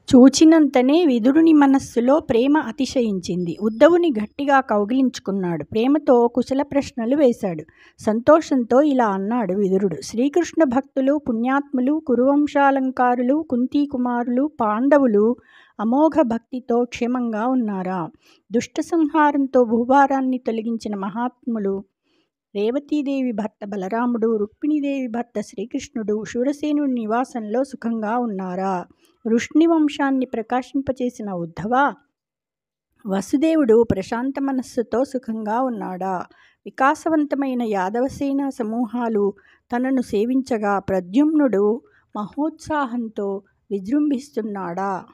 చూచినంతనే విదురుని మనస్సులో ప్రేమ అతిశయించింది. ఉద్ధవుని గట్టిగా కౌగిలించుకున్నాడు. ప్రేమతో కుశల ప్రశ్నలు వేశాడు. సంతోషంతో ఇలా అన్నాడు విదురుడు. శ్రీకృష్ణ భక్తులు, పుణ్యాత్ములు, కురువంశాలంకారులు, కుంతీకుమారులు, పాండవులు అమోఘ భక్తితో క్షేమంగా ఉన్నారా? దుష్ట సంహారంతో భూభారాన్ని తొలగించిన మహాత్ములు రేవతీదేవి భర్త బలరాముడు, రుక్మిణీదేవి భర్త శ్రీకృష్ణుడు శూరసేనుడి నివాసంలో సుఖంగా ఉన్నారా? వృష్ణి వంశాన్ని ప్రకాశింపచేసిన ఉద్ధవ, వసుదేవుడు ప్రశాంత మనస్సుతో సుఖంగా ఉన్నాడా? వికాసవంతమైన యాదవసేన సమూహాలు తనను సేవించగా ప్రద్యుమ్నుడు మహోత్సాహంతో విజృంభిస్తున్నాడా?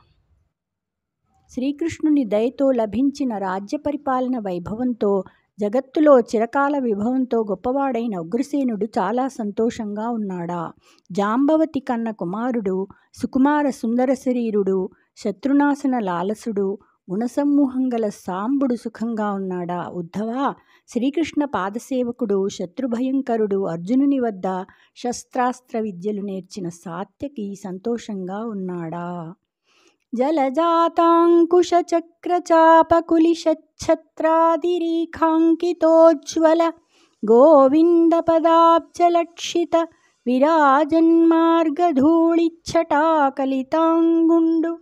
శ్రీకృష్ణుని దయతో లభించిన రాజ్య పరిపాలన వైభవంతో, జగత్తులో చిరకాల విభవంతో గొప్పవాడైన ఉగ్రసేనుడు చాలా సంతోషంగా ఉన్నాడా? జాంబవతి కన్న కుమారుడు, సుకుమార సుందర శరీరుడు, శత్రునాశన లాలసుడు, గుణసమూహం గల సాంబుడు సుఖంగా ఉన్నాడా? ఉద్ధవా, శ్రీకృష్ణ పాదసేవకుడు, శత్రుభయంకరుడు, అర్జునుని వద్ద శస్త్రాస్త్ర విద్యలు నేర్చిన సాత్యకి సంతోషంగా ఉన్నాడా? జలజాతాంకుశచక్రచాపకులిశఛత్రాదిరేఖాంకితోజ్వల గోవిందపదాబ్జలక్షిత విరాజన్మార్గధూళిచ్ఛటాకలితాంగుండు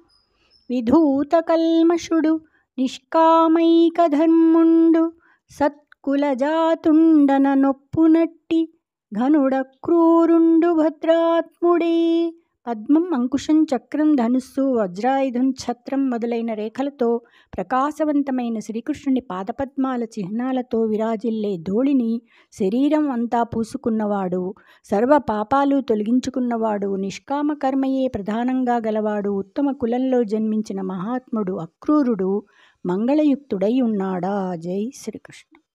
విధూతకల్మషుడు నిష్కామైకధర్ముండు సత్కులజాతుండన నొప్పునట్టి ఘనుడక్రూరుండు భద్రాత్ముడే. పద్మం, అంకుశం, చక్రం, ధనుస్సు, వజ్రాయుధం, ఛత్రం మొదలైన రేఖలతో ప్రకాశవంతమైన శ్రీకృష్ణుని పాదపద్మాల చిహ్నాలతో విరాజిల్లే ధూళిని శరీరం అంతా పూసుకున్నవాడు, సర్వ పాపాలు తొలగించుకున్నవాడు, నిష్కామ కర్మయే ప్రధానంగా గలవాడు, ఉత్తమ కులంలో జన్మించిన మహాత్ముడు, అక్రూరుడు, మంగళయుక్తుడై ఉన్నాడా? జై శ్రీకృష్ణ.